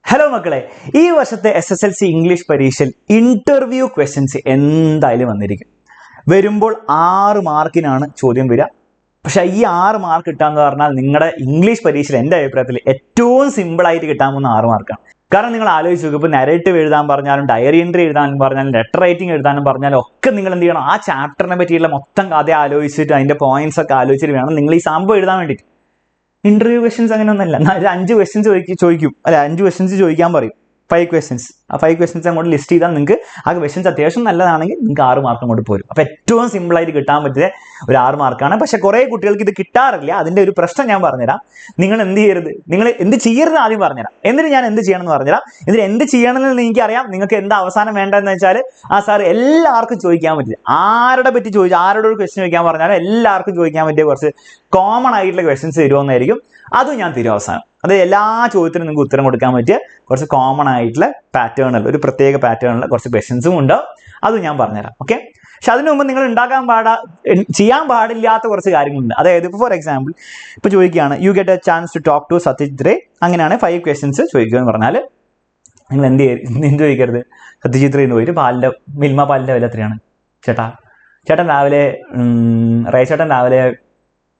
Hello മക്കളെ, ഈ വർഷത്തെ SSLC ഇംഗ്ലീഷ് പരീക്ഷയിൽ ഇന്റർവ്യൂ ക്വസ്റ്റ്യൻസ് എന്തായാലും വന്നിരിക്കും. വരുമ്പോൾ 6 മാർക്കിനാണ് ചോദ്യം വരിക. പക്ഷെ ഈ 6 മാർക്ക് കിട്ടാന്ന് പറഞ്ഞാൽ നിങ്ങളുടെ ഇംഗ്ലീഷ് പരീക്ഷയിൽ എൻ്റെ അഭിപ്രായത്തിൽ ഏറ്റവും സിമ്പിളായിട്ട് കിട്ടാൻ പോകുന്ന 6 മാർക്കാണ്. കാരണം നിങ്ങൾ ആലോചിച്ച് നോക്കും, ഇപ്പോൾ നരേറ്റീവ് എഴുതാൻ പറഞ്ഞാലും ഡയറി എൻട്രി എഴുതാനും പറഞ്ഞാലും ലെറ്റർ റൈറ്റിംഗ് എഴുതാനും പറഞ്ഞാലും ഒക്കെ നിങ്ങൾ എന്ത് ചെയ്യണം, ആ ചാപ്റ്ററിനെ പറ്റിയുള്ള മൊത്തം കഥ ആലോചിച്ചിട്ട് അതിൻ്റെ പോയിന്റ്സ് ഒക്കെ ആലോചിച്ചിട്ട് വേണം നിങ്ങൾ ഈ സംഭവം എഴുതാൻ വേണ്ടിയിട്ട്. ഇന്റർവ്യൂ ക്വസ്റ്റ്യൻസ് അങ്ങനെ ഒന്നല്ല. 5 ക്വസ്റ്റ്യൻസ് ചോദിക്കും അല്ലെ, 5 ക്വസ്റ്റ്യൻസ് ചോദിക്കാൻ പറയും. 5 ക്വസ്റ്റ്യൻസ്. ആ 5 ക്വസ്റ്റ്യൻസ് അങ്ങോട്ട് ലിസ്റ്റ് ചെയ്താൽ നിങ്ങൾക്ക് ആ ക്വസ്റ്റ്യൻസ് അത്യാവശ്യം നല്ലതാണെങ്കിൽ നിങ്ങൾക്ക് 6 മാർക്ക് അങ്ങോട്ട് പോരും. അപ്പോൾ ഏറ്റവും സിമ്പിളായിട്ട് കിട്ടാൻ പറ്റിയ ഒരു 6 മാർക്കാണ്. പക്ഷെ കുറേ കുട്ടികൾക്ക് ഇത് കിട്ടാറില്ല. അതിൻ്റെ ഒരു പ്രശ്നം ഞാൻ പറഞ്ഞുതരാം. നിങ്ങൾ എന്ത് ചെയ്യരുത്, നിങ്ങൾ എന്ത് ചെയ്യരുത് ആദ്യം പറഞ്ഞുതരാം. എന്നിട്ട് ഞാൻ എന്ത് ചെയ്യണം എന്ന് പറഞ്ഞുതരാം. എന്നിട്ട് എന്ത് ചെയ്യണമെന്ന് എനിക്കറിയാം. നിങ്ങൾക്ക് എന്താ അവസാനം വേണ്ടതെന്ന് വെച്ചാൽ, സാർ എല്ലാവർക്കും ചോദിക്കാൻ പറ്റില്ല, ആരുടെ പറ്റി ചോദിച്ചു, ആരോട് ഒരു ക്വസ്റ്റ്യൻ ചോദിക്കാൻ പറഞ്ഞാലും എല്ലാവർക്കും ചോദിക്കാൻ പറ്റിയ കുറച്ച് കോമൺ ആയിട്ടുള്ള ക്വസ്റ്റ്യൻസ് തരുമെന്നായിരിക്കും. അതും ഞാൻ തരും അവസാനം. അത് എല്ലാ ചോദ്യത്തിനും നിങ്ങൾക്ക് ഉത്തരം കൊടുക്കാൻ പറ്റിയ കുറച്ച് കോമൺ ആയിട്ടുള്ള പാറ്റേണിൽ, ഒരു പ്രത്യേക പാറ്റേണിൽ കുറച്ച് ക്വസ്റ്റ്യൻസും ഉണ്ടാവും. അതും ഞാൻ പറഞ്ഞുതരാം. ഓക്കെ. പക്ഷെ അതിനു മുമ്പ് നിങ്ങൾ ചെയ്യാൻ പാടില്ലാത്ത കുറച്ച് കാര്യങ്ങളുണ്ട്. അതായത് ഇപ്പോൾ ഫോർ എക്സാമ്പിൾ ഇപ്പോൾ ചോദിക്കുകയാണ്, you get a chance to talk to Satyajit Ray. അങ്ങനെയാണ് 5 ക്വസ്റ്റ്യൻസ് ചോദിക്കുക എന്ന് പറഞ്ഞാൽ നിങ്ങൾ എന്ത് ചോദിക്കരുത്, സത്യജിത് റേ എന്ന് പോയിട്ട് മിൽമ പാലിൻ്റെ വില എത്രയാണ് ചേട്ടൻ രാവിലെ ചേട്ടൻ രാവിലെ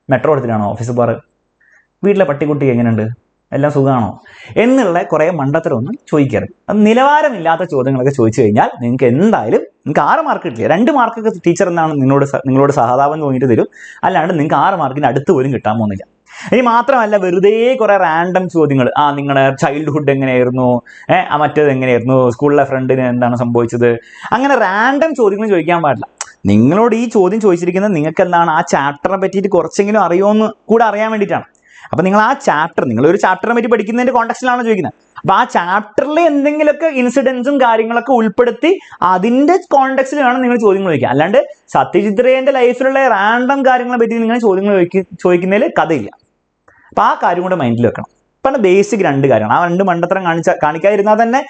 മെട്രോ എടുത്തിട്ടാണോ ഓഫീസിൽ പോകാറ്, വീട്ടിലെ പട്ടിക്കുട്ടി എങ്ങനെയുണ്ട്, എല്ലാം സുഖമാണോ എന്നുള്ള കുറേ മണ്ടത്തരമൊന്നും ചോദിക്കരുത്. അത് നിലവാരമില്ലാത്ത ചോദ്യങ്ങളൊക്കെ ചോദിച്ചു കഴിഞ്ഞാൽ നിങ്ങൾക്ക് എന്തായാലും 6 മാർക്ക് കിട്ടില്ല. 2 മാർക്കൊക്കെ ടീച്ചർ എന്നാണ് നിങ്ങളോട് സഹതാപം തോന്നിയിട്ട് തരും. അല്ലാണ്ട് നിങ്ങൾക്ക് 6 മാർക്കിന് അടുത്ത് പോലും കിട്ടാൻ പോകുന്നില്ല. ഇനി മാത്രമല്ല, വെറുതെ കുറെ റാൻഡം ചോദ്യങ്ങൾ, നിങ്ങളുടെ ചൈൽഡ്ഹുഡ് എങ്ങനെയായിരുന്നു, മറ്റേത് എങ്ങനെയായിരുന്നു, സ്കൂളിലെ ഫ്രണ്ടിന് എന്താണ് സംഭവിച്ചത്, അങ്ങനെ റാൻഡം ചോദ്യങ്ങൾ ചോദിക്കാൻ പാടില്ല. നിങ്ങളോട് ഈ ചോദ്യം ചോദിച്ചിരിക്കുന്നത് നിങ്ങൾക്ക് എന്താണ്, ആ ചാപ്റ്ററിനെ പറ്റിയിട്ട് കുറച്ചെങ്കിലും അറിയുമെന്ന് കൂടെ അറിയാൻ വേണ്ടിയിട്ടാണ്. അപ്പൊ നിങ്ങൾ ആ ചാപ്റ്റർ, നിങ്ങളൊരു ചാപ്റ്ററിനെ പറ്റി പഠിക്കുന്നതിന്റെ കോണ്ടക്സ്റ്റിലാണ് ചോദിക്കുന്നത്. അപ്പൊ ആ ചാപ്റ്ററിൽ എന്തെങ്കിലുമൊക്കെ ഇൻസിഡൻസും കാര്യങ്ങളൊക്കെ ഉൾപ്പെടുത്തി അതിന്റെ കോണ്ടക്സ്റ്റിൽ വേണം നിങ്ങൾ ചോദ്യങ്ങൾ ചോദിക്കുക. അല്ലാണ്ട് സത്യജിത് റേന്റെ ലൈഫിലുള്ള റാൻഡം കാര്യങ്ങളെ പറ്റി നിങ്ങൾ ചോദ്യങ്ങൾ ചോദിക്കുന്നതിൽ കഥയില്ല. അപ്പൊ ആ കാര്യം കൂടെ മൈൻഡിൽ വെക്കണം. ഇപ്പം ബേസിക് 2 കാര്യമാണ്. ആ 2 മണ്ടത്തരം കാണിക്കാതിരുന്നാൽ തന്നെ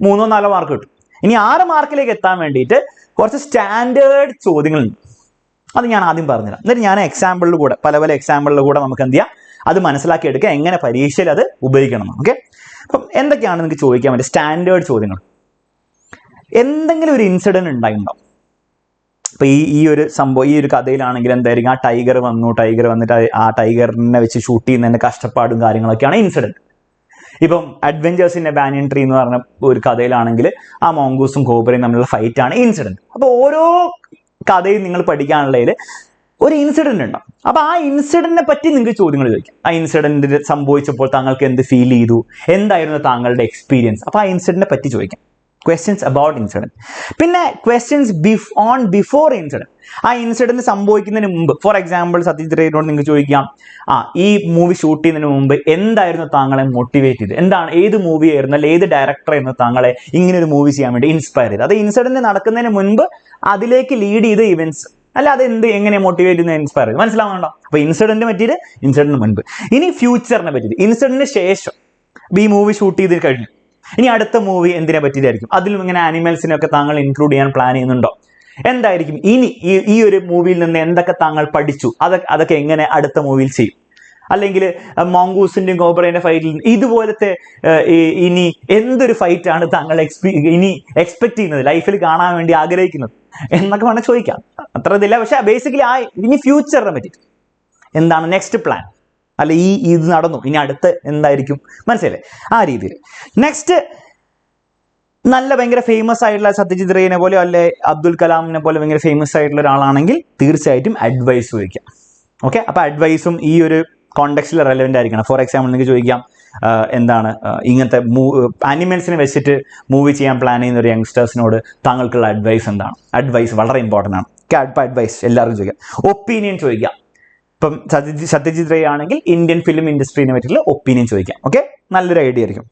3-4 മാർക്ക് കിട്ടും. ഇനി 6 മാർക്കിലേക്ക് എത്താൻ വേണ്ടിയിട്ട് കുറച്ച് സ്റ്റാൻഡേർഡ് ചോദ്യങ്ങളുണ്ട്. അത് ഞാൻ ആദ്യം പറഞ്ഞുതരാം. എന്നിട്ട് ഞാൻ പല എക്സാമ്പിളിൽ കൂടെ നമുക്ക് എന്ത് ചെയ്യാം, അത് മനസ്സിലാക്കി എടുക്കുക, എങ്ങനെ പരീക്ഷയിൽ അത് ഉപയോഗിക്കണം. ഓക്കെ. അപ്പം എന്തൊക്കെയാണ് നിങ്ങൾക്ക് ചോദിക്കാൻ പറ്റിയ സ്റ്റാൻഡേർഡ് ചോദ്യങ്ങൾ? എന്തെങ്കിലും ഒരു ഇൻസിഡന്റ് ഉണ്ടായിട്ടുണ്ടാവും. ഇപ്പൊ ഈ ഒരു സംഭവം, ഈ ഒരു കഥയിലാണെങ്കിൽ എന്തായിരിക്കും, ആ ടൈഗർ വന്നിട്ട് ആ ടൈഗറിനെ വെച്ച് ഷൂട്ട് ചെയ്യുന്നതിന്റെ കഷ്ടപ്പാടും കാര്യങ്ങളൊക്കെയാണ് ഇൻസിഡന്റ്. ഇപ്പം adventures in A banyan tree എന്ന് പറഞ്ഞ ഒരു കഥയിലാണെങ്കിൽ ആ മോങ്കൂസും കോബ്രയും തമ്മിലുള്ള ഫൈറ്റ് ആണ് ഇൻസിഡന്റ്. അപ്പോൾ ഓരോ കഥയും നിങ്ങൾ പഠിക്കാനുള്ളതിൽ ഒരു ഇൻസിഡന്റ് ഉണ്ടാവും. അപ്പൊ ആ ഇൻസിഡന്റിനെ പറ്റി നിങ്ങൾക്ക് ചോദ്യങ്ങൾ ചോദിക്കാം. ആ ഇൻസിഡന്റ് സംഭവിച്ചപ്പോൾ താങ്കൾക്ക് എന്ത് ഫീൽ ചെയ്തു, എന്തായിരുന്നു താങ്കളുടെ എക്സ്പീരിയൻസ്, അപ്പൊ ആ ഇൻസിഡന്റിനെ പറ്റി ചോദിക്കാം. Questions about incident. പിന്നെ ക്വസ്റ്റ്യൻസ് ബിഫോർ ഇൻസിഡന്റ്. ആ ഇൻസിഡന്റ് സംഭവിക്കുന്നതിന് മുമ്പ്, ഫോർ എക്സാമ്പിൾ സത്യജിത് റേയോട് നിങ്ങൾക്ക് ചോദിക്കാം, ഈ മൂവി ഷൂട്ട് ചെയ്യുന്നതിന് മുമ്പ് എന്തായിരുന്നു താങ്കളെ മോട്ടിവേറ്റ് ചെയ്ത്, ഏത് മൂവി ആയിരുന്നു, അല്ലെ ഏത് ഡയറക്ടർ ആയിരുന്നു താങ്കളെ ഇങ്ങനെ ഒരു മൂവി ചെയ്യാൻ വേണ്ടി ഇൻസ്പയർ ചെയ്ത്. അത് ഇൻസിഡന്റ് നടക്കുന്നതിന് മുൻപ് അതിലേക്ക് ലീഡ് ചെയ്ത ഇവന്റ്സ്, അല്ല അത് എങ്ങനെ മോട്ടിവേറ്റ് ചെയ്യുന്ന ഇൻസ്പയർ ചെയ്ത്, മനസ്സിലാവുന്നുണ്ടോ? അപ്പൊ ഇൻസിഡന്റ് പറ്റിയിട്ട് ഇൻസിഡന്റിന് മുൻപ്. ഇനി ഫ്യൂച്ചറിനെ പറ്റിയിട്ട്, ഇൻസിഡന്റിന് ശേഷം ഈ മൂവി ഷൂട്ട് ചെയ്ത് കഴിഞ്ഞു, ഇനി അടുത്ത മൂവി എന്തിനെ പറ്റിയിട്ടായിരിക്കും, അതിലും ഇങ്ങനെ ആനിമൽസിനൊക്കെ താങ്കൾ ഇൻക്ലൂഡ് ചെയ്യാൻ പ്ലാൻ ചെയ്യുന്നുണ്ടോ, എന്തായിരിക്കും ഇനി ഈ ഒരു മൂവിയിൽ നിന്ന് എന്തൊക്കെ താങ്കൾ പഠിച്ചു, അതൊക്കെ എങ്ങനെ അടുത്ത മൂവിയിൽ ചെയ്യും, അല്ലെങ്കിൽ മോങ്കൂസിന്റെയും കോബ്രയുടെ ഫൈറ്റിൽ ഇതുപോലത്തെ ഇനി എന്തൊരു ഫൈറ്റാണ് താങ്കൾ ഇനി എക്സ്പെക്ട് ചെയ്യുന്നത്, ലൈഫിൽ കാണാൻ വേണ്ടി ആഗ്രഹിക്കുന്നത് എന്നൊക്കെ വേണം ചോദിക്കാം. അത്ര ഇതില്ല. പക്ഷെ ബേസിക്കലി ഇനി ഫ്യൂച്ചറിനെ പറ്റിയിട്ട് എന്താണ് നെക്സ്റ്റ് പ്ലാൻ, അല്ല ഇത് നടന്നു, ഇനി അടുത്ത് എന്തായിരിക്കും, മനസ്സിലല്ലേ, ആ രീതിയിൽ. നെക്സ്റ്റ്, ഭയങ്കര ഫേമസ് ആയിട്ടുള്ള സത്യജിത് റേനെ പോലെ അല്ലെ അബ്ദുൽ കലാമിനെ പോലെ ഭയങ്കര ഫേമസ് ആയിട്ടുള്ള ഒരാളാണെങ്കിൽ തീർച്ചയായിട്ടും അഡ്വൈസ് ചോദിക്കാം. ഓക്കെ. അപ്പൊ അഡ്വൈസും ഈ ഒരു കോണ്ടെക്സ്റ്റിൽ റെലവെന്റ് ആയിരിക്കണം. ഫോർ എക്സാമ്പിൾ നിങ്ങൾക്ക് ചോദിക്കാം, എന്താണ് ഇങ്ങനത്തെ ആനിമൽസിനെ വെച്ചിട്ട് മൂവി ചെയ്യാൻ പ്ലാൻ ചെയ്യുന്ന ഒരു യങ്സ്റ്റേഴ്സിനോട് താങ്കൾക്കുള്ള അഡ്വൈസ് എന്താണ്? അഡ്വൈസ് വളരെ ഇമ്പോർട്ടൻ്റ് ആണ്. അഡ്വൈസ് എല്ലാവർക്കും ചോദിക്കാം. ഒപ്പീനിയൻ ചോദിക്കാം. ഇപ്പം സത്യജിത് റേ ആണെങ്കിൽ ഇന്ത്യൻ ഫിലിം ഇൻഡസ്ട്രീനെ പറ്റിയുള്ള ഒപ്പീനിയൻ ചോദിക്കാം. ഓക്കെ, നല്ലൊരു ഐഡിയ ആയിരിക്കും.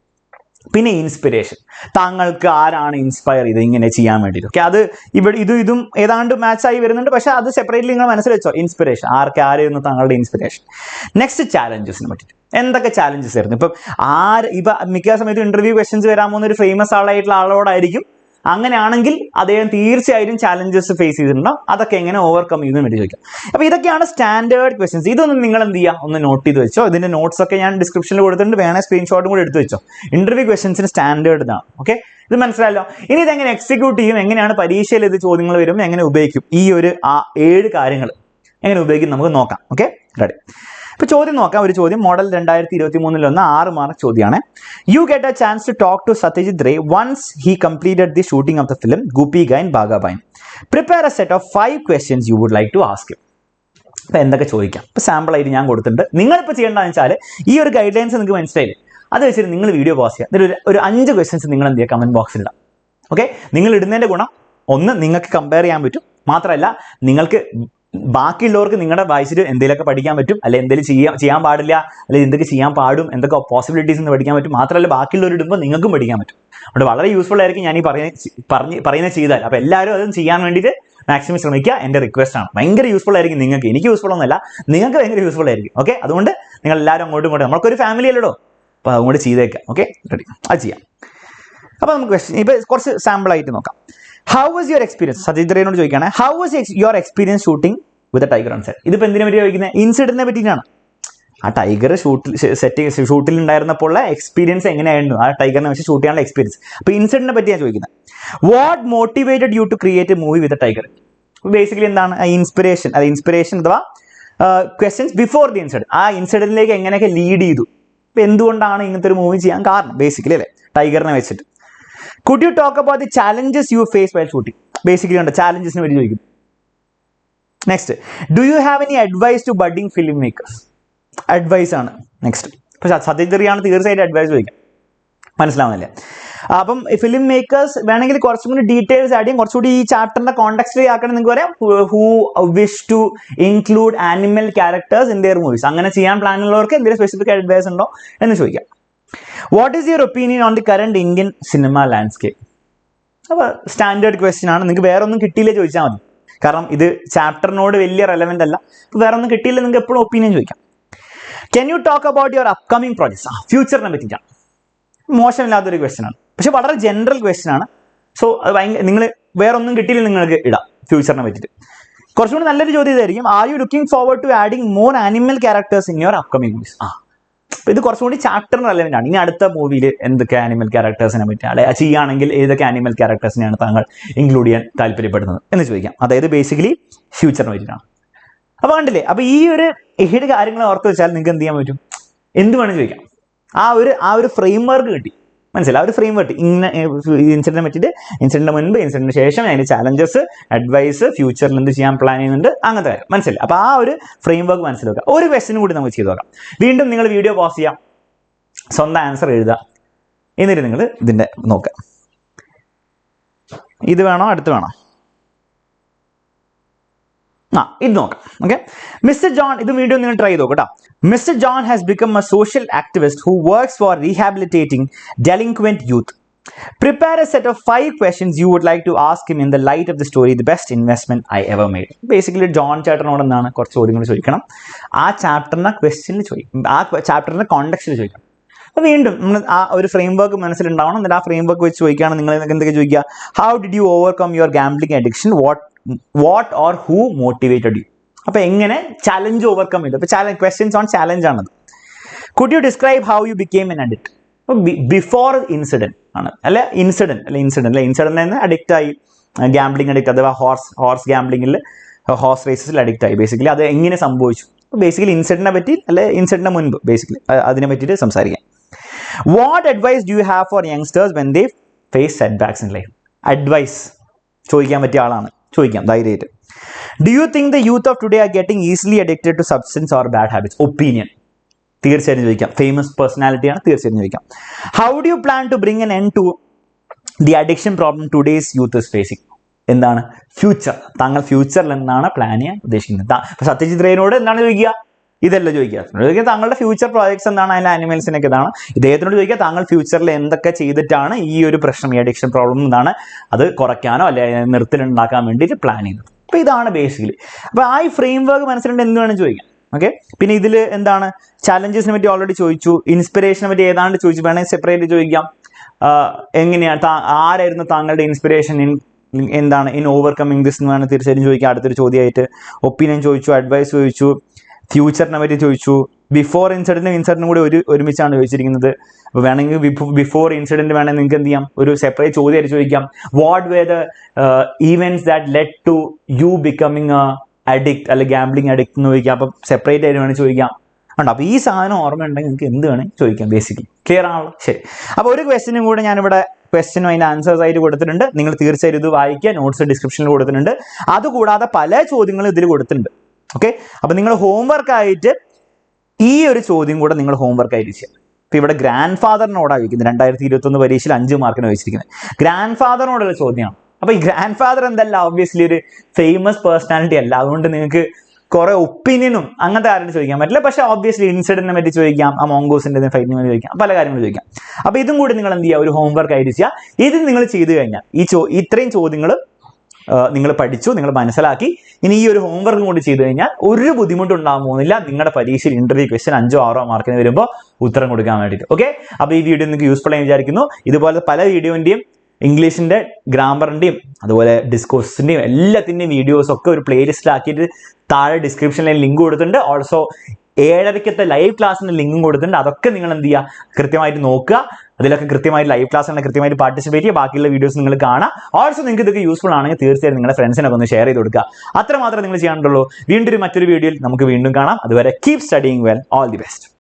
പിന്നെ ഇൻസ്പിറേഷൻ, താങ്കൾക്ക് ആരാണ് ഇൻസ്പയർ ചെയ്ത് ഇങ്ങനെ ചെയ്യാൻ വേണ്ടിയിട്ട്. ഓക്കെ, അത് ഇതും ഏതാണ്ട് മാച്ച് ആയി വരുന്നുണ്ട്. പക്ഷെ അത് സെപ്പറേറ്റ്ലി നിങ്ങൾ മനസ്സിൽ വെച്ചോ. ഇൻസ്പിറേഷൻ, ആരായിരുന്നു താങ്കളുടെ ഇൻസ്പിറേഷൻ. നെക്സ്റ്റ്, ചാലഞ്ചസിനെ പറ്റിയിട്ട്. എന്തൊക്കെ ചാലഞ്ചസ് ആയിരുന്നു? ഇപ്പം മിക്ക സമയത്തും ഇന്റർവ്യൂ ക്വസ്റ്റ്യൻസ് വരാൻ പോകുന്ന ഒരു ഫേമസ് ആളായിട്ടുള്ള ആളോടായിരിക്കും അങ്ങനെയാണെങ്കിൽ അദ്ദേഹം തീർച്ചയായും ചാലഞ്ചസ് ഫേസ് ചെയ്തിട്ടുണ്ടാവും. അതൊക്കെ എങ്ങനെ ഓവർകം ചെയ്യുന്നതിന് വേണ്ടി ചോദിക്കാം. അപ്പോൾ ഇതൊക്കെയാണ് സ്റ്റാൻഡേർഡ് ക്വസ്റ്റ്യൻസ്. ഇതൊന്നും നിങ്ങൾ എന്ത് ചെയ്യുക, ഒന്ന് നോട്ട് ചെയ്ത് വെച്ചോ. ഇതിന്റെ നോട്ട്സ് ഒക്കെ ഞാൻ ഡിസ്ക്രിപ്ഷനിൽ കൊടുത്തിട്ടുണ്ട്, വേണേ സ്ക്രീൻഷോട്ടും കൂടി എടുത്ത് വെച്ചോ. ഇന്റർവ്യൂ ക്വസ്റ്റ്യൻസിന് സ്റ്റാൻഡേർഡ് ഇതാണ്. ഓക്കെ, ഇത് മനസ്സിലായല്ലോ. ഇനി ഇതെങ്ങനെ എക്സിക്യൂട്ട് ചെയ്യും, എങ്ങനെയാണ് പരീക്ഷയിൽ ഇത് ചോദ്യങ്ങൾ വരും, എങ്ങനെ ഉപയോഗിക്കും, ഈ ഒരു 7 കാര്യങ്ങൾ എങ്ങനെ ഉപയോഗിക്കും നമുക്ക് നോക്കാം. Okay, ready. ഇപ്പോൾ ചോദ്യം നോക്കാം. ഒരു ചോദ്യം മോഡൽ 2023 വന്ന 6 മാർക്ക് ചോദ്യമാണ്. You get a chance to talk to Satyajit Ray once he completed the shooting of the film Goopy Gyne Bagha Byne. Prepare a set of 5 questions you would like to ask him. അപ്പോൾ എന്തൊക്കെ ചോദിക്കാം, ഇപ്പോൾ സാമ്പിൾ ആയിട്ട് ഞാൻ കൊടുത്തിട്ടുണ്ട്. നിങ്ങളിപ്പോൾ ചെയ്യേണ്ടതെന്ന് വെച്ചാൽ ഈ ഒരു ഗൈഡ് ലൈൻസ് നിങ്ങൾക്ക് മനസ്സിലായില്ലേ, അത് വെച്ചിട്ട് നിങ്ങൾ വീഡിയോ പോസ്റ്റ് ചെയ്യുക. എന്നിട്ട് ഒരു 5 ക്വസ്റ്റ്യൻസ് നിങ്ങൾ എന്ത് ചെയ്യുക, കമന്റ് ബോക്സിൽ ഇടാം. ഓക്കെ, നിങ്ങൾ ഇടുന്നതിൻ്റെ ഗുണം ഒന്ന്, നിങ്ങൾക്ക് കമ്പയർ ചെയ്യാൻ പറ്റും. മാത്രമല്ല നിങ്ങൾക്ക് ബാക്കിയുള്ളവർക്ക് നിങ്ങളുടെ വായിച്ചിട്ട് എന്തെങ്കിലുമൊക്കെ പഠിക്കാൻ പറ്റും, അല്ലെങ്കിൽ എന്തെങ്കിലും ചെയ്യാൻ പാടില്ല, അല്ലെങ്കിൽ എന്തൊക്കെ ചെയ്യാൻ പാടും, എന്തൊക്കെ പോസിബിലിറ്റീസ് എന്ന് പഠിക്കാൻ പറ്റും. മാത്രമല്ല ബാക്കിയുള്ളവർ ഇടുമ്പോൾ നിങ്ങൾക്കും പഠിക്കാൻ പറ്റും. അതുകൊണ്ട് വളരെ യൂസ്ഫുൾ ആയിരിക്കും ഞാൻ ഈ പറയുന്നത് ചെയ്താൽ. അപ്പോൾ എല്ലാവരും അതും ചെയ്യാൻ വേണ്ടിയിട്ട് മാക്സിമം ശ്രമിക്കുക. എൻ്റെ റിക്വസ്റ്റ് ആണ്. ഭയങ്കര യൂസ്ഫുൾ ആയിരിക്കും നിങ്ങൾക്ക്. എനിക്ക് യൂസ്ഫുൾ ഒന്നുമല്ല, നിങ്ങൾക്ക് ഭയങ്കര യൂസ്ഫുൾ ആയിരിക്കും. ഓക്കെ, അതുകൊണ്ട് നിങ്ങൾ എല്ലാവരും അങ്ങോട്ടും ഇങ്ങോട്ടും, നമുക്കൊരു ഫാമിലി അല്ലടോ, അപ്പോൾ അതുകൊണ്ട് ചെയ്തേക്കാം. ഓക്കെ, റെഡി, അത് ചെയ്യാം. അപ്പോൾ നമുക്ക് ക്വസ്റ്റ്യൻ ഇപ്പോൾ കുറച്ച് സാമ്പിൾ ആയിട്ട് നോക്കാം. How was your experience, Satyajit റേയോട് ചോദിക്കുകയാണ്. How was your experience shooting with a tiger on set. ഇതിപ്പോൾ എന്തിനെ പറ്റി ചോദിക്കുന്നത്, ഇൻസിഡന്റിനെ പറ്റിയിട്ടാണ്. ആ ടൈഗർ ഷൂട്ടിൽ ഉണ്ടായിരുന്നപ്പോൾ ഉള്ള എക്സ്പീരിയൻസ് എങ്ങനെയായിരുന്നു, ആ ടൈഗറിനെ വെച്ച് ഷൂട്ട് ചെയ്യാനുള്ള എക്സ്പീരിയൻസ്. അപ്പോൾ ഇൻസിഡന്റിനെ പറ്റിയാണ് ചോദിക്കുന്നത്. What motivated you to create a movie with a tiger. Basically എന്താണ് ഇൻസ്പിറേഷൻ, അത് ഇൻസ്പിറേഷൻ അഥവാ ക്വസ്റ്റ്യൻസ് ബിഫോർ ദി ഇൻസിഡന്റ്. ആ ഇൻസിഡന്റിലേക്ക് എങ്ങനെയൊക്കെ ലീഡ് ചെയ്തു, ഇപ്പോൾ എന്തുകൊണ്ടാണ് ഇങ്ങനത്തെ ഒരു മൂവി ചെയ്യാൻ കാരണം, ബേസിക്കലി അല്ലേ, ടൈഗറിനെ വെച്ചിട്ട്. Could you talk about the challenges you face while shooting. Basically ഉണ്ട്, ചാലഞ്ചസിനെ പറ്റി ചോദിക്കും. Next, do you have any advice to budding film makers. Advice ആണ് നെക്സ്റ്റ്. ഇപ്പോൾ സത്യജിത് റേയാണ് തീർച്ചയായിട്ടും അഡ്വൈസ് ചോദിക്കാം. മനസ്സിലാവുന്നില്ലേ? അപ്പം ഫിലിം മേക്കേഴ്സ് വേണമെങ്കിൽ കുറച്ചും കൂടി ഡീറ്റെയിൽസ് ആഡ് ചെയ്യും, കുറച്ചുകൂടി ഈ ചാപ്റ്ററിന്റെ കോണ്ടെക്സ്റ്റ് ആക്കണം. നിങ്ങൾക്ക് പറയാം who wish to include animal characters in their movies. അങ്ങനെ ചെയ്യാൻ പ്ലാൻ ഉള്ളവർക്ക് എന്തെങ്കിലും സ്പെസിഫിക് അഡ്വൈസ് ഉണ്ടോ എന്ന് ചോദിക്കാം. What is your opinion on the current Indian cinema landscape. അപ്പോൾ സ്റ്റാൻഡേർഡ് ക്വസ്റ്റ്യൻ ആണ്. നിങ്ങൾക്ക് വേറെ ഒന്നും കിട്ടിയില്ലേ ചോദിച്ചാൽ മതി, കാരണം ഇത് ചാപ്റ്ററിനോട് വലിയ റെലവെന്റ് അല്ല. വേറെ ഒന്നും കിട്ടിയില്ല, നിങ്ങൾക്ക് എപ്പോഴും ഒപ്പീനിയൻ ചോദിക്കാം. Can you talk about your upcoming projects. ഫ്യൂച്ചറിനെ പറ്റിയിട്ടാണ്. മോശമില്ലാത്തൊരു ക്വസ്റ്റ്യൻ ആണ്, പക്ഷെ വളരെ ജനറൽ ക്വസ്റ്റ്യൻ ആണ്. സോ അത് ഭയങ്കര, നിങ്ങൾ വേറെ ഒന്നും കിട്ടിയില്ല നിങ്ങൾക്ക് ഇടാം ഫ്യൂച്ചറിനെ പറ്റിയിട്ട്. കുറച്ചുകൂടി നല്ലൊരു ചോദ്യം ഇതായിരിക്കും. Are you looking forward to adding more animal characters in your upcoming movies. അപ്പോൾ ഇത് കുറച്ചുകൂടി ചാപ്റ്ററിന് റെലവെന്റ് ആണ്. ഇനി അടുത്ത മൂവിയിൽ എന്തൊക്കെ ആനിമൽ ക്യാരക്ടേഴ്സിനെ പറ്റി ചെയ്യുകയാണെങ്കിൽ ഏതൊക്കെ ആനിമൽ ക്യാരക്ടേഴ്സിനെയാണ് താങ്കൾ ഇൻക്ലൂഡ് ചെയ്യാൻ താല്പര്യപ്പെടുന്നത് എന്ന് ചോദിക്കാം. അതായത് ബേസിക്കലി ഫ്യൂച്ചറിനെ പറ്റിയിട്ടാണ്. അപ്പോൾ കണ്ടില്ലേ, അപ്പോൾ ഈ ഒരു 7 കാര്യങ്ങൾ ഓർത്ത് വെച്ചാൽ നിങ്ങൾക്ക് എന്ത് ചെയ്യാൻ പറ്റും, എന്ത് വേണം ചോദിക്കാം. ആ ഒരു ഫ്രെയിം വർക്ക് കിട്ടി, മനസ്സിലായി? ആ ഒരു ഫ്രെയിം വർക്ക് ഇങ്ങനെ ഇൻസിഡന്റിനെ പറ്റിയിട്ട്, ഇൻസിഡന്റിന് മുൻപ്, ഇൻസിഡന്റിന് ശേഷം, അതിന്റെ ചാലഞ്ചസ്, അഡ്വൈസ്, ഫ്യൂച്ചറിൽ എന്ത് ചെയ്യാൻ പ്ലാൻ ചെയ്യുന്നുണ്ട്, അങ്ങനത്തെ കാര്യം മനസ്സിലായി. അപ്പോൾ ആ ഒരു ഫ്രെയിം വർക്ക് മനസ്സിലാക്കുക. ഒരു ക്വസ്റ്റ്യൻ കൂടി നമുക്ക് ചെയ്ത് നോക്കാം. വീണ്ടും നിങ്ങൾ വീഡിയോ പോസ് ചെയ്യാം, സ്വന്തം ആൻസർ എഴുതുക, എന്നിട്ട് നിങ്ങൾ ഇതിന്റെ നോക്കുക. ഇത് വേണോ അടുത്ത് വേണോ? ഇത് നോക്കാം. ഓക്കെ, മിസ്റ്റർ ജോൺ, ഇത് വീണ്ടും നിങ്ങൾ ട്രൈ ചെയ്ത് നോക്കട്ടോ. Mister John has become a social activist who works for rehabilitating delinquent youth. Prepare a set of 5 questions you would like to ask him in the light of the story The Best Investment I Ever Made. Basically John ചേട്ടനോട് എന്താണ് കുറച്ച് ചോദ്യങ്ങൾ ചോദിക്കണം. ആ ചാപ്റ്ററിന്റെ ക്വസ്റ്റ്യനിൽ ചോദിക്കും, ആ ചാപ്റ്ററിന്റെ കോണ്ടെക്സ്റ്റിൽ ചോദിക്കണം. അപ്പോൾ വീണ്ടും നമ്മൾ ആ ഒരു ഫ്രെയിം വർക്ക് മനസ്സിലുണ്ടാവണം. എന്നിട്ട് ആ ഫ്രെയിം വർക്ക് വെച്ച് ചോദിക്കുകയാണ്. നിങ്ങൾ എന്തൊക്കെ ചോദിക്കുക, how did you overcome your gambling addiction, what or who motivated you. അപ്പോൾ എങ്ങനെ ചാലഞ്ച് ഓവർകം ചെയ്തു. അപ്പോൾ ക്വസ്റ്റ്യൻസ് ഓൺ ചാലഞ്ച് ആണത്. Could you describe how you became an addict. അപ്പോൾ ബിഫോർ ഇൻസിഡന്റ് ആണ്, അല്ലെ ഇൻസിഡന്റ് അഡിക്റ്റ് ആയി, ഗാംബ്ലിംഗ് അഡിക്റ്റ് അഥവാ ഹോർസ് ഗാംബ്ലിംഗിൽ, ഹോർസ് റേസസിൽ അഡിക്റ്റ് ആയി. ബേസിക്കലി അത് എങ്ങനെ സംഭവിച്ചു, ബേസിക്കലി ഇൻസിഡന്റിനെ പറ്റി, അല്ലെ ഇൻസിഡന്റിന് മുൻപ് ബേസിക്കലി അതിനെ പറ്റിയിട്ട് സംസാരിക്കാം. What advice do you have for youngsters when they face setbacks in life. Advice ചോദിക്കാൻ പറ്റിയ ആളാണ്, ചോദിക്കാം ധൈര്യമായിട്ട്. Do you think the youth of today are getting easily addicted to substance or bad habits. Opinion തീർച്ചയായിട്ടും ചോദിക്കാം. Famous പേഴ്സണാലിറ്റിയാണ്, തീർച്ചയായിട്ടും ചോദിക്കാം. How do you plan to bring an end to the addiction problem today's youth is facing. എന്താണ് ഫ്യൂച്ചർ, താങ്കൾ ഫ്യൂച്ചറിൽ എന്താണ് പ്ലാൻ ചെയ്യാൻ ഉദ്ദേശിക്കുന്നത്. സത്യജിത് റേയോട് എന്താണ് ചോദിക്കുക, ഇതല്ല ചോദിക്കുക. താങ്കളുടെ ഫ്യൂച്ചർ പ്രോജക്ട്സ് എന്താണ്, അതിൻ്റെ ആനിമൽസിനൊക്കെ ഇതാണ്. ഇദ്ദേഹത്തിനോട് ചോദിക്കുക, താങ്കൾ ഫ്യൂച്ചറിൽ എന്തൊക്കെ ചെയ്തിട്ടാണ് ഈ ഒരു പ്രശ്നം, ഈ അഡിക്ഷൻ പ്രോബ്ലം എന്താണ്, അത് കുറയ്ക്കാനോ അല്ലെ നിർത്തലുണ്ടാക്കാൻ വേണ്ടിയിട്ട് പ്ലാൻ ചെയ്യുന്നത്. അപ്പോൾ ഇതാണ് ബേസിക്കലി. അപ്പോൾ ആ ഫ്രെയിം വർക്ക് മനസ്സിലുണ്ട് എന്ത് വേണം ചോദിക്കാം. ഓക്കെ, പിന്നെ ഇതിൽ എന്താണ് ചാലഞ്ചസിനെ പറ്റി ഓൾറെഡി ചോദിച്ചു, ഇൻസ്പിറേഷനെ പറ്റി ഏതാണ്ട് ചോദിച്ചു, വേണമെങ്കിൽ സെപ്പറേറ്റ് ചോദിക്കാം. എങ്ങനെയാണ് ആരായിരുന്നു താങ്കളുടെ ഇൻസ്പിറേഷൻ എന്താണ് ഇൻ ഓവർകമ്മിങ് ദിസ് എന്ന് വേണം തീർച്ചയായിട്ടും ചോദിക്കുക. അടുത്തൊരു ചോദ്യമായിട്ട് ഒപ്പീനിയൻ ചോദിച്ചു, അഡ്വൈസ് ചോദിച്ചു, ഫ്യൂച്ചറിനെ പറ്റി ചോദിച്ചു, ബിഫോർ ഇൻസിഡന്റും കൂടി ഒരുമിച്ചാണ് ചോദിച്ചിരിക്കുന്നത്. അപ്പോൾ വേണമെങ്കിൽ ബിഫോർ ഇൻസിഡന്റ് വേണമെങ്കിൽ നിങ്ങൾക്ക് എന്ത് ചെയ്യാം, ഒരു സെപ്പറേറ്റ് ചോദ്യമായിട്ട് ചോദിക്കാം. What were the events that led to you becoming a addict അല്ലെങ്കിൽ ഗാംബ്ലിംഗ് അഡിക്റ്റ് എന്ന് ചോദിക്കാം. അപ്പം സെപ്പറേറ്റ് ആയിട്ട് വേണമെങ്കിൽ ചോദിക്കാം. ഉണ്ട്. അപ്പോൾ ഈ സാധനം ഓർമ്മ ഉണ്ടെങ്കിൽ നിങ്ങൾക്ക് എന്ത് വേണമെങ്കിൽ ചോദിക്കാം. ബേസിക്കലി ക്ലിയർ ആണല്ലോ? ശരി. അപ്പോൾ ഒരു ക്വസ്റ്റ്യനും കൂടെ ഞാനിവിടെ ക്വസ്റ്റ്യനും അതിൻ്റെ ആൻസേഴ്സ് ആയിട്ട് കൊടുത്തിട്ടുണ്ട്. നിങ്ങൾ തീർച്ചയായും ഇത് വായിക്കുക. നോട്ട്സ് ഡിസ്ക്രിപ്ഷനിൽ കൊടുത്തിട്ടുണ്ട്. അതുകൂടാതെ പല ചോദ്യങ്ങളും ഇതിൽ കൊടുത്തിട്ടുണ്ട്. ഓക്കെ. അപ്പോൾ നിങ്ങൾ ഹോംവർക്കായിട്ട് ഈ ഒരു ചോദ്യം കൂടെ നിങ്ങൾ ഹോംവർക്കായിട്ട് ചെയ്യാം. ഇപ്പോൾ ഇവിടെ ഗ്രാൻഡ് ഫാദറിനോടാണ് ചോദിക്കുന്നത്. 2021 പരീക്ഷയിൽ 5 മാർക്കിന് ചോദിച്ചിരിക്കുന്നത് ഗ്രാൻഡ് ഫാദറിനോടുള്ള ചോദ്യമാണ്. അപ്പോൾ ഈ ഗ്രാൻഡ് ഫാദർ എന്തല്ല, ഓബ്വിയസ്ലി ഒരു ഫേമസ് പേഴ്സണാലിറ്റി അല്ല. അതുകൊണ്ട് നിങ്ങൾക്ക് കുറെ ഒപ്പീനിയനും അങ്ങനത്തെ കാര്യങ്ങൾ ചോദിക്കാൻ പറ്റില്ല. പക്ഷേ ഓബ്വിയസ്ലി ഇൻസിഡന്റിനെ പറ്റി ചോദിക്കാം, ആ മോങ്കോസിന്റെ ഫൈറ്റിനെ പറ്റി ചോദിക്കാം, പല കാര്യങ്ങൾ ചോദിക്കാം. അപ്പോൾ ഇതും കൂടി നിങ്ങൾ എന്ത് ചെയ്യുക, ഒരു ഹോംവർക്ക് ആയിട്ട് ചെയ്യുക. ഇത് നിങ്ങൾ ചെയ്തു കഴിഞ്ഞാൽ ഇത്രയും ചോദ്യങ്ങൾ നിങ്ങൾ പഠിച്ചു, നിങ്ങൾ മനസ്സിലാക്കി. ഇനി ഈ ഒരു ഹോംവർക്ക് കൂടി ചെയ്തു കഴിഞ്ഞാൽ ഒരു ബുദ്ധിമുട്ടും ഉണ്ടാകാൻ പോകുന്നില്ല. നിങ്ങളുടെ പരീക്ഷയിൽ ഇന്റർവ്യൂ ക്വസ്റ്റ്യൻ 5 or 6 മാർക്കിന് വരുമ്പോൾ ഉത്തരം കൊടുക്കാൻ വേണ്ടിയിട്ട്. ഓക്കെ. അപ്പോൾ ഈ വീഡിയോ നിങ്ങൾക്ക് യൂസ്ഫുൾ ആയി വിചാരിക്കുന്നു. ഇതുപോലെ പല വീഡിയോന്റെയും ഇംഗ്ലീഷിന്റെ ഗ്രാമറിന്റെയും അതുപോലെ ഡിസ്കോഴ്സിന്റെയും എല്ലാത്തിന്റെയും വീഡിയോസ് ഒക്കെ ഒരു പ്ലേലിസ്റ്റിലാക്കിയിട്ട് താഴെ ഡിസ്ക്രിപ്ഷനിൽ ലിങ്ക് കൊടുത്തിട്ടുണ്ട്. ഓൾസോ 7:30 ലൈവ് ക്ലാസ്സിന്റെ ലിങ്കും കൊടുത്തിട്ടുണ്ട്. അതൊക്കെ നിങ്ങൾ എന്ത് ചെയ്യുക, കൃത്യമായിട്ട് നോക്കുക. അതിലൊക്കെ കൃത്യമായിട്ട് ലൈവ് ക്ലാസ് കൃത്യമായിട്ട് പാർട്ടിസിപ്പേറ്റ് ചെയ്യുക. ബാക്കിയുള്ള വീഡിയോസ് നിങ്ങൾ കാണാം. ഓൾസോ നിങ്ങൾക്ക് ഇതൊക്കെ യൂസ്ഫുൾ ആണെങ്കിൽ തീർച്ചയായും നിങ്ങളുടെ ഫ്രണ്ട്സിനൊക്കെ ഒന്ന് ഷെയർ ചെയ്ത് കൊടുക്കുക. അത്രമാത്രം നിങ്ങൾ ചെയ്യാനുള്ളൂ. വീണ്ടും മറ്റൊരു വീഡിയോയിൽ നമുക്ക് വീണ്ടും കാണാം. അതുവരെ keep studying well. All the best.